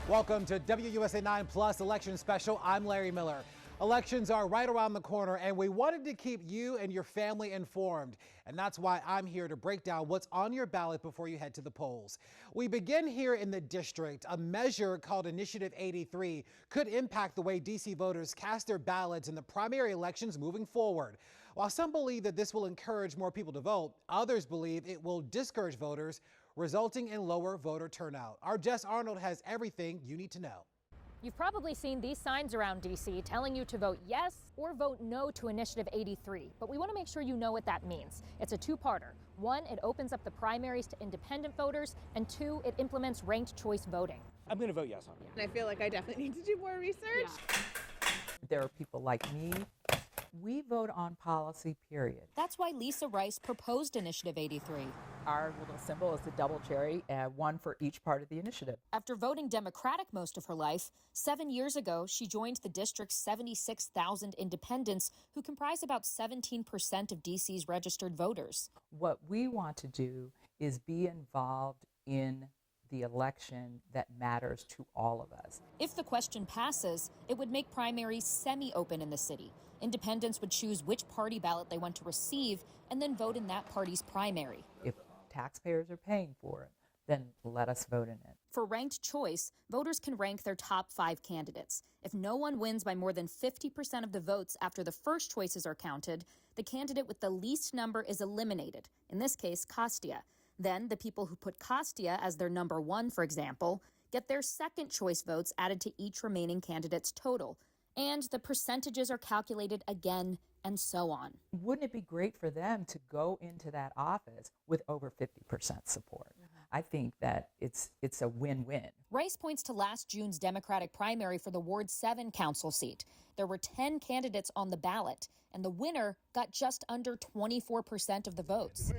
Welcome to WUSA 9 Plus Election Special. I'm Larry Miller. Elections are right around the corner, and we wanted to keep you and your family informed. And that's why I'm here to break down what's on your ballot before you head to the polls. We begin here in the district. A measure called Initiative 83 could impact the way D.C. voters cast their ballots in the primary elections moving forward. While some believe that this will encourage more people to vote, others believe it will discourage voters, resulting in lower voter turnout. Our Jess Arnold has everything you need to know. You've probably seen these signs around D.C. telling you to vote yes or vote no to Initiative 83, but we want to make sure you know what that means. It's a two-parter. One, it opens up the primaries to independent voters, and two, it implements ranked choice voting. I'm going to vote yes on it. And I feel like I definitely need to do more research. Yeah. There are people like me. We vote on policy, period. That's why Lisa Rice proposed Initiative 83. Our little symbol is the double cherry, one for each part of the initiative. After voting Democratic most of her life, 7 years ago, she joined the district's 76,000 independents who comprise about 17% of D.C.'s registered voters. What we want to do is be involved in the election that matters to all of us. If the question passes, it would make primaries semi-open in the city. Independents would choose which party ballot they want to receive and then vote in that party's primary. If taxpayers are paying for it, then let us vote in it. For ranked choice, voters can rank their top 5 candidates. If no one wins by more than 50% of the votes after the first choices are counted, the candidate with the least number is eliminated, in this case, Costia. Then the people who put Costia as their number 1, for example, get their second choice votes added to each remaining candidate's total. And the percentages are calculated again, and so on. Wouldn't it be great for them to go into that office with over 50% support? I think that it's a win-win. Rice points to last June's Democratic primary for the Ward 7 council seat. There were 10 candidates on the ballot, and the winner got just under 24% of the votes.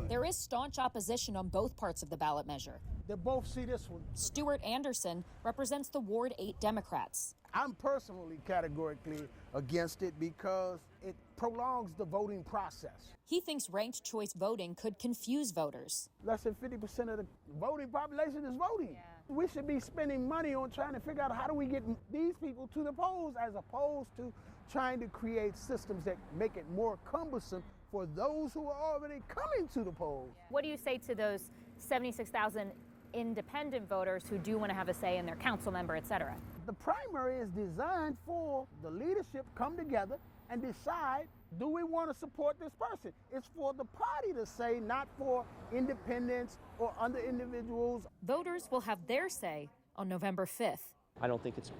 There is staunch opposition on both parts of the ballot measure. They both see this one. Stuart Anderson represents the Ward 8 Democrats. I'm personally categorically against it because it prolongs the voting process. He thinks ranked choice voting could confuse voters. Less than 50% of the voting population is voting. Yeah. We should be spending money on trying to figure out how do we get these people to the polls as opposed to trying to create systems that make it more cumbersome for those who are already coming to the polls. What do you say to those 76,000 independent voters who do want to have a say in their council member, et cetera? The primary is designed for the leadership come together and decide, do we want to support this person? It's for the party to say, not for independents or other individuals. Voters will have their say on November 5th. I don't think it's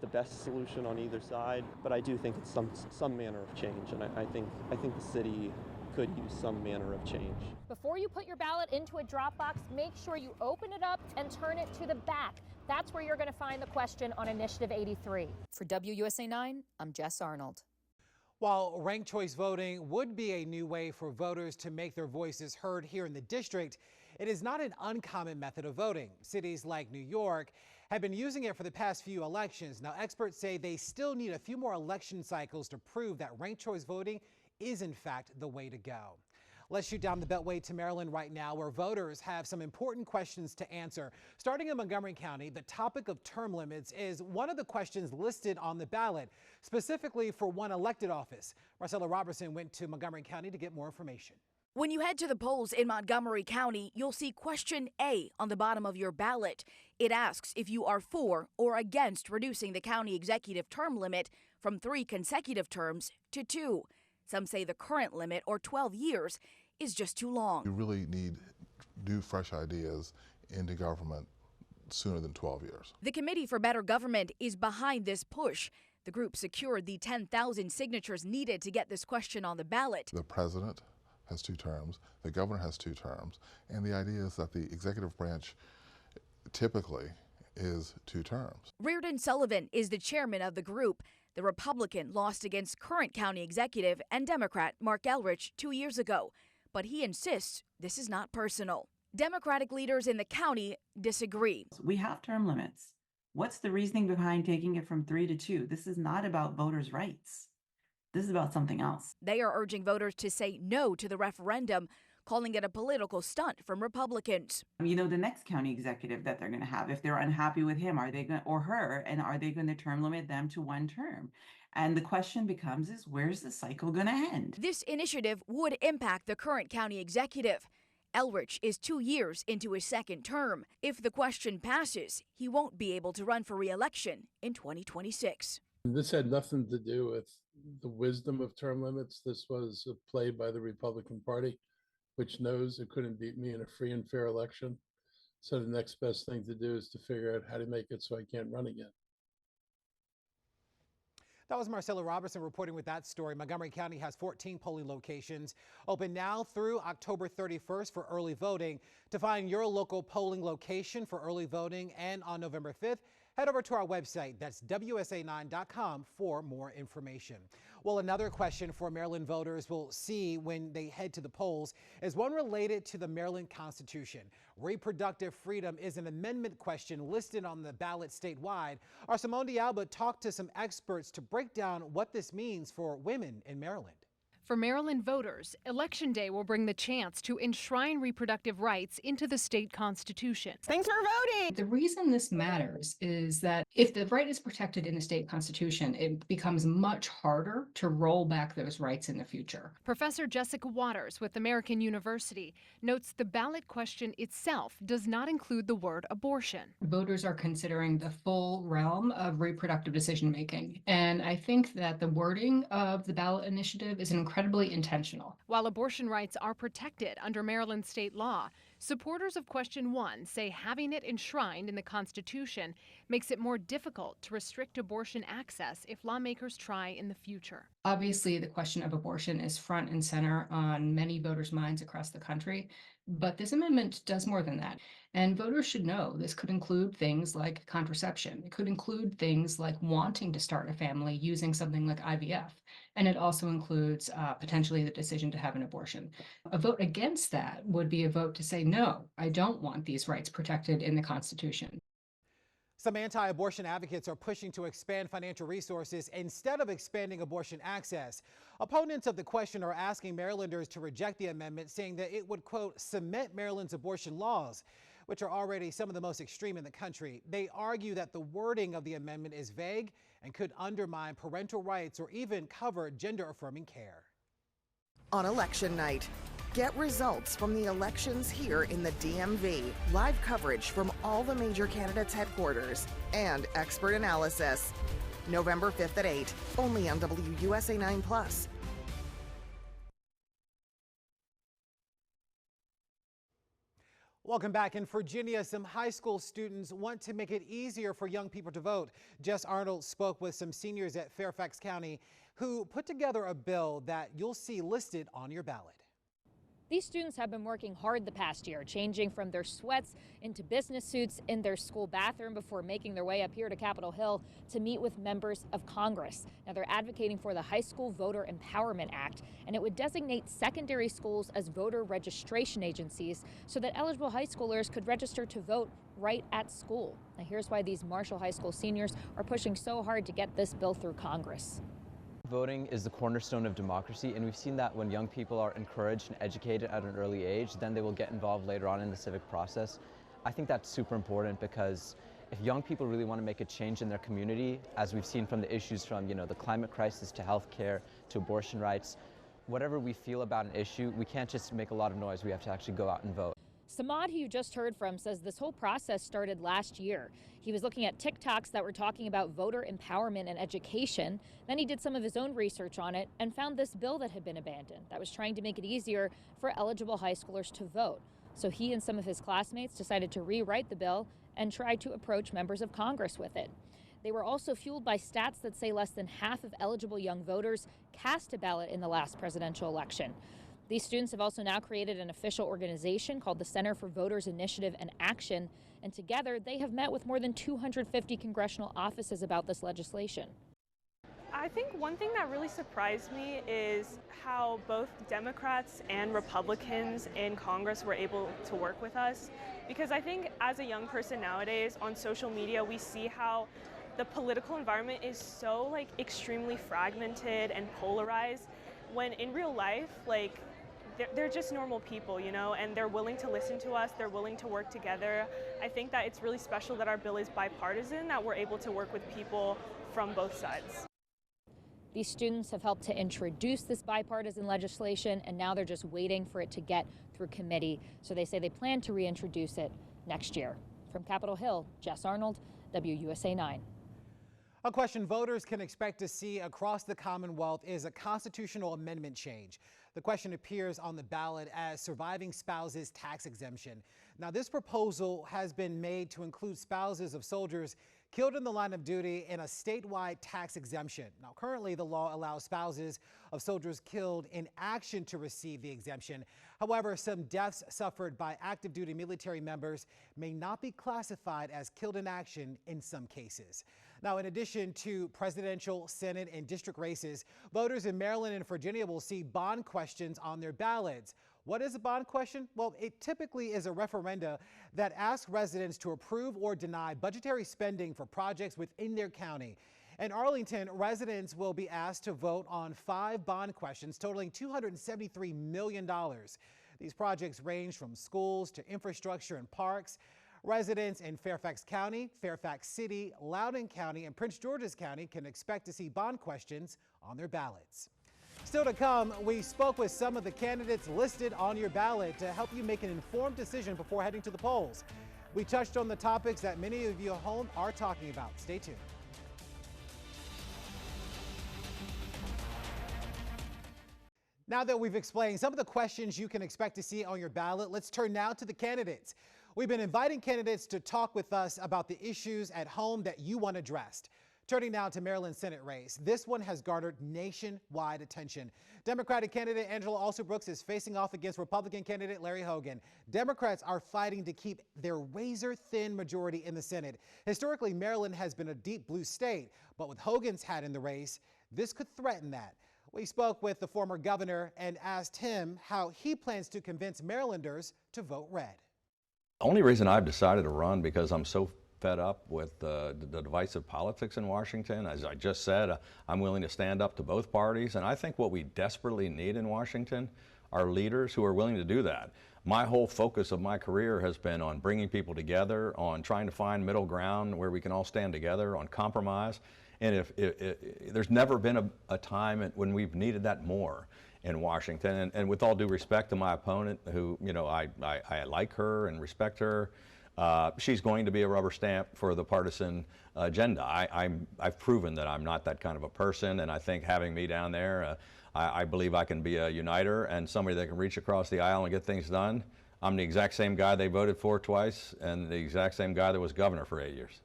the best solution on either side, but I do think it's some manner of change, and I think the city could use some manner of change. Before you put your ballot into a drop box, make sure you open it up and turn it to the back. That's where you're going to find the question on Initiative 83. For WUSA 9, I'm Jess Arnold. While ranked choice voting would be a new way for voters to make their voices heard here in the district, it is not an uncommon method of voting. Cities like New York have been using it for the past few elections. Now, experts say they still need a few more election cycles to prove that ranked choice voting is in fact the way to go. Let's shoot down the Beltway to Maryland right now, where voters have some important questions to answer. Starting in Montgomery County, the topic of term limits is one of the questions listed on the ballot, specifically for one elected office. Marcella Robertson went to Montgomery County to get more information. When you head to the polls in Montgomery County, you'll see question A on the bottom of your ballot. It asks if you are for or against reducing the county executive term limit from 3 consecutive terms to 2. Some say the current limit, or 12 years, is just too long. You really need new, fresh ideas into government sooner than 12 years. The Committee for Better Government is behind this push. The group secured the 10,000 signatures needed to get this question on the ballot. The president has 2 terms, the governor has 2 terms, and the idea is that the executive branch typically is 2 terms. Reardon Sullivan is the chairman of the group. The Republican lost against current county executive and Democrat Mark Elrich 2 years ago, but he insists this is not personal. Democratic leaders in the county disagree. We have term limits. What's the reasoning behind taking it from 3 to 2? This is not about voters' rights. This is about something else. They are urging voters to say no to the referendum, calling it a political stunt from Republicans. You know, the next county executive that they're going to have, if they're unhappy with him, are they going or her, and are they going to term limit them to one term? And the question becomes is where's the cycle going to end? This initiative would impact the current county executive. Elrich is 2 years into his second term. If the question passes, he won't be able to run for re-election in 2026. This had nothing to do with the wisdom of term limits. This was a play by the Republican Party, which knows it couldn't beat me in a free and fair election. So the next best thing to do is to figure out how to make it so I can't run again. That was Marcella Robertson reporting with that story. Montgomery County has 14 polling locations open now through October 31st for early voting. To find your local polling location for early voting and on November 5th, head over to our website. That's WSA9.com for more information. Well, another question for Maryland voters will see when they head to the polls is one related to the Maryland Constitution. Reproductive freedom is an amendment question listed on the ballot statewide. Our Simone D'Alba talked to some experts to break down what this means for women in Maryland. For Maryland voters, Election Day will bring the chance to enshrine reproductive rights into the state constitution. Thanks for voting. The reason this matters is that if the right is protected in the state constitution, it becomes much harder to roll back those rights in the future. Professor Jessica Waters with American University notes the ballot question itself does not include the word abortion. Voters are considering the full realm of reproductive decision making. And I think that the wording of the ballot initiative is incredibly intentional. While abortion rights are protected under Maryland state law, supporters of Question 1 say having it enshrined in the Constitution makes it more difficult to restrict abortion access if lawmakers try in the future. Obviously, the question of abortion is front and center on many voters' minds across the country, but this amendment does more than that. And voters should know this could include things like contraception. It could include things like wanting to start a family using something like IVF. And it also includes potentially the decision to have an abortion. A vote against that would be a vote to say, no, I don't want these rights protected in the Constitution. Some anti-abortion advocates are pushing to expand financial resources instead of expanding abortion access. Opponents of the question are asking Marylanders to reject the amendment, saying that it would, quote, cement Maryland's abortion laws, which are already some of the most extreme in the country. They argue that the wording of the amendment is vague and could undermine parental rights or even cover gender-affirming care. On election night, get results from the elections here in the DMV, live coverage from all the major candidates' headquarters, and expert analysis. November 5th at 8, only on WUSA 9+. Welcome back. In Virginia, some high school students want to make it easier for young people to vote. Jess Arnold spoke with some seniors at Fairfax County who put together a bill that you'll see listed on your ballot. These students have been working hard the past year, changing from their sweats into business suits in their school bathroom before making their way up here to Capitol Hill to meet with members of Congress. Now, they're advocating for the High School Voter Empowerment Act, and it would designate secondary schools as voter registration agencies so that eligible high schoolers could register to vote right at school. Now, here's why these Marshall High School seniors are pushing so hard to get this bill through Congress. Voting is the cornerstone of democracy, and we've seen that when young people are encouraged and educated at an early age, then they will get involved later on in the civic process. I think that's super important because if young people really want to make a change in their community, as we've seen from the issues from, the climate crisis to health care to abortion rights, whatever we feel about an issue, we can't just make a lot of noise. We have to actually go out and vote. Samad, who you just heard from, says this whole process started last year. He was looking at TikToks that were talking about voter empowerment and education. Then he did some of his own research on it and found this bill that had been abandoned that was trying to make it easier for eligible high schoolers to vote. So he and some of his classmates decided to rewrite the bill and try to approach members of Congress with it. They were also fueled by stats that say less than half of eligible young voters cast a ballot in the last presidential election. These students have also now created an official organization called the Center for Voters Initiative and Action, and together they have met with more than 250 congressional offices about this legislation. I think one thing that really surprised me is how both Democrats and Republicans in Congress were able to work with us, because I think as a young person nowadays on social media, we see how the political environment is so extremely fragmented and polarized, when in real life, they're just normal people, you know, and they're willing to listen to us, they're willing to work together. I think that it's really special that our bill is bipartisan, that we're able to work with people from both sides. These students have helped to introduce this bipartisan legislation, and now they're just waiting for it to get through committee. So they say they plan to reintroduce it next year. From Capitol Hill, Jess Arnold, WUSA 9. A question voters can expect to see across the Commonwealth is a constitutional amendment change. The question appears on the ballot as surviving spouses tax exemption. Now, this proposal has been made to include spouses of soldiers killed in the line of duty in a statewide tax exemption. Now, currently, the law allows spouses of soldiers killed in action to receive the exemption. However, some deaths suffered by active duty military members may not be classified as killed in action in some cases. Now, in addition to presidential, Senate, and district races, voters in Maryland and Virginia will see bond questions on their ballots. What is a bond question? Well, it typically is a referenda that asks residents to approve or deny budgetary spending for projects within their county. In Arlington, residents will be asked to vote on 5 bond questions totaling $273 million. These projects range from schools to infrastructure and parks. Residents in Fairfax County, Fairfax City, Loudoun County, and Prince George's County can expect to see bond questions on their ballots. Still to come, we spoke with some of the candidates listed on your ballot to help you make an informed decision before heading to the polls. We touched on the topics that many of you at home are talking about. Stay tuned. Now that we've explained some of the questions you can expect to see on your ballot, let's turn now to the candidates. We've been inviting candidates to talk with us about the issues at home that you want addressed. Turning now to Maryland Senate race. This one has garnered nationwide attention. Democratic candidate Angela Alsobrooks is facing off against Republican candidate Larry Hogan. Democrats are fighting to keep their razor-thin majority in the Senate. Historically, Maryland has been a deep blue state, but with Hogan's hat in the race, this could threaten that. We spoke with the former governor and asked him how he plans to convince Marylanders to vote red. The only reason I've decided to run because I'm so fed up with the divisive politics in Washington. As I just said, I'm willing to stand up to both parties, and I think what we desperately need in Washington are leaders who are willing to do that. My whole focus of my career has been on bringing people together, on trying to find middle ground where we can all stand together, on compromise. And if there's never been a time when we've needed that more in Washington. And with all due respect to my opponent, who, you know, I like her and respect her, she's going to be a rubber stamp for the partisan agenda. I've proven that I'm not that kind of a person, and I think having me down there, I believe I can be a uniter and somebody that can reach across the aisle and get things done. I'm the exact same guy they voted for twice and the exact same guy that was governor for 8 years.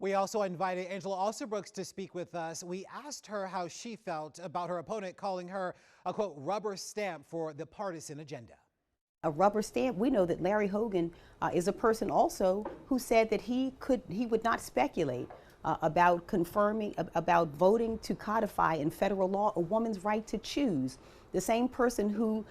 We also invited Angela Alsobrooks to speak with us. We asked her how she felt about her opponent calling her a, quote, rubber stamp for the partisan agenda. A rubber stamp. We know that Larry Hogan is a person also who said that he would not speculate about about voting to codify in federal law a woman's right to choose. The same person who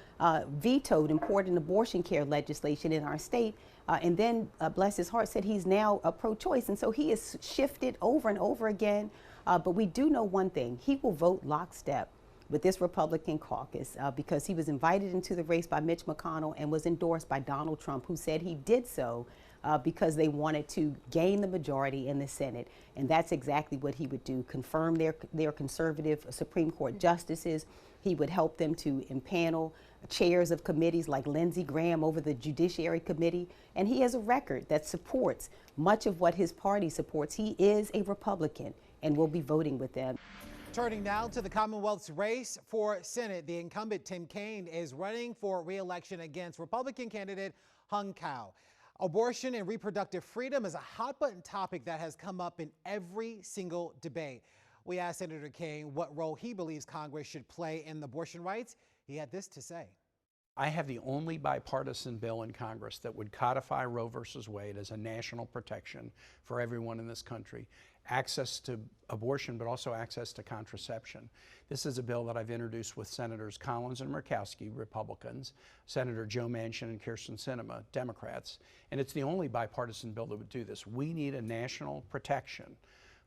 vetoed important abortion care legislation in our state, and then, bless his heart, said he's now pro-choice. And so he has shifted over and over again. But we do know one thing: he will vote lockstep with this Republican caucus because he was invited into the race by Mitch McConnell and was endorsed by Donald Trump, who said he did so because they wanted to gain the majority in the Senate. And that's exactly what he would do: confirm their conservative Supreme Court justices. He would help them to impanel chairs of committees like Lindsey Graham over the Judiciary Committee. And he has a record that supports much of what his party supports. He is a Republican and will be voting with them. Turning now to the Commonwealth's race for Senate, the incumbent Tim Kaine is running for re-election against Republican candidate Hung Kao. Abortion and reproductive freedom is a hot-button topic that has come up in every single debate. We asked Senator Kaine what role he believes Congress should play in abortion rights. He had this to say. I have the only bipartisan bill in Congress that would codify Roe versus Wade as a national protection for everyone in this country. Access to abortion, but also access to contraception. This is a bill that I've introduced with Senators Collins and Murkowski, Republicans, Senator Joe Manchin and Kyrsten Sinema, Democrats, and it's the only bipartisan bill that would do this. We need a national protection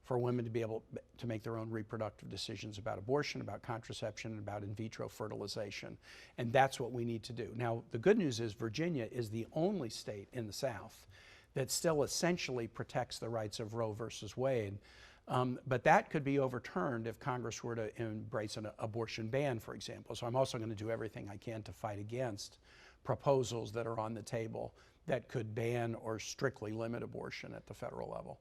for women to be able to make their own reproductive decisions about abortion, about contraception, and about in vitro fertilization. And that's what we need to do. Now, the good news is Virginia is the only state in the South that still essentially protects the rights of Roe versus Wade. But that could be overturned if Congress were to embrace an abortion ban, for example. So I'm also going to do everything I can to fight against proposals that are on the table that could ban or strictly limit abortion at the federal level.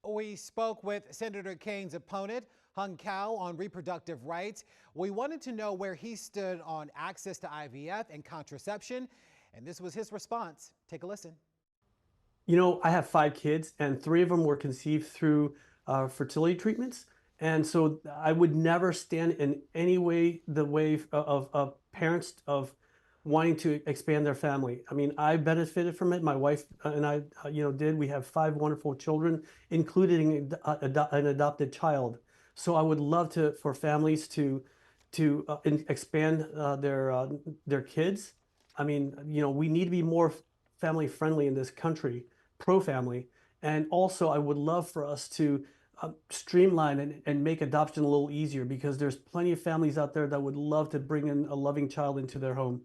We spoke with Senator Kane's opponent, Hung Kao, on reproductive rights. We wanted to know where he stood on access to IVF and contraception, and this was his response. Take a listen. You know, I have 5 kids, and 3 of them were conceived through fertility treatments. And so I would never stand in any way the way of parents of wanting to expand their family. I mean, I benefited from it. My wife and I, did. We have 5 wonderful children, including an adopted child. So I would love for families to expand their kids. I mean, we need to be more family friendly in this country, pro-family. And also I would love for us to streamline and make adoption a little easier, because there's plenty of families out there that would love to bring in a loving child into their home.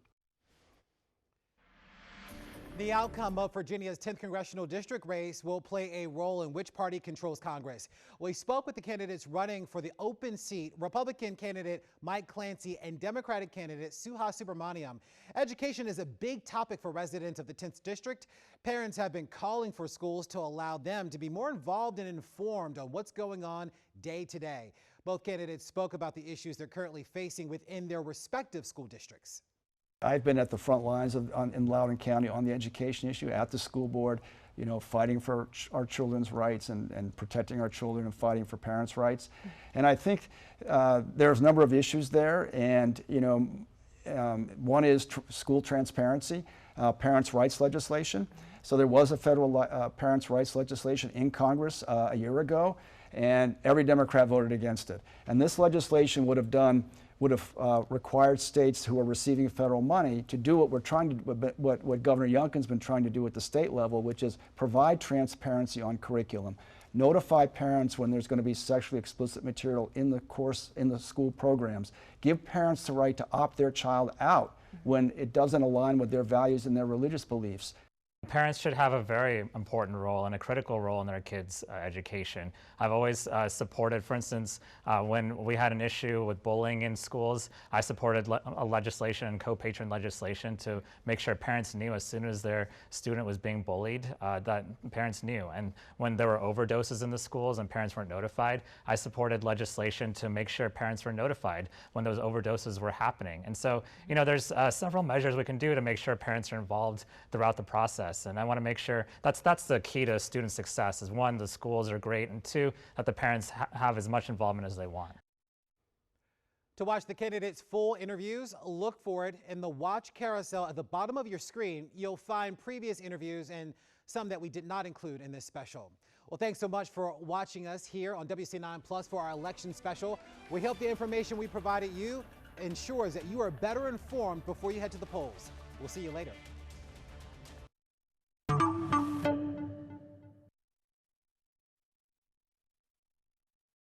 The outcome of Virginia's 10th congressional district race will play a role in which party controls Congress. We spoke with the candidates running for the open seat, Republican candidate Mike Clancy and Democratic candidate Suha Subramaniam. Education is a big topic for residents of the 10th district. Parents have been calling for schools to allow them to be more involved and informed on what's going on day to day. Both candidates spoke about the issues they're currently facing within their respective school districts. I've been at the front lines in Loudoun County on the education issue at the school board, fighting for our children's rights and protecting our children and fighting for parents' rights. And I think there's a number of issues there, and one is school transparency, parents' rights legislation. So there was a federal parents' rights legislation in Congress a year ago, and every Democrat voted against it. And this legislation would have required states who are receiving federal money to do what we're trying to, what Governor Youngkin's been trying to do at the state level, which is provide transparency on curriculum. Notify parents when there's going to be sexually explicit material in the school programs. Give parents the right to opt their child out when it doesn't align with their values and their religious beliefs. Parents should have a very important role and a critical role in their kids' education. I've always supported, for instance, when we had an issue with bullying in schools, I supported a legislation and co-patron legislation to make sure parents knew as soon as their student was being bullied, that parents knew. And when there were overdoses in the schools and parents weren't notified, I supported legislation to make sure parents were notified when those overdoses were happening. And so, there's several measures we can do to make sure parents are involved throughout the process. And I want to make sure that's the key to student success is 1, the schools are great, and 2, that the parents have as much involvement as they want. To watch the candidates' full interviews, look for it in the Watch carousel at the bottom of your screen. You'll find previous interviews and some that we did not include in this special. Well, thanks so much for watching us here on WC9 Plus for our election special. We hope the information we provided you ensures that you are better informed before you head to the polls. We'll see you later.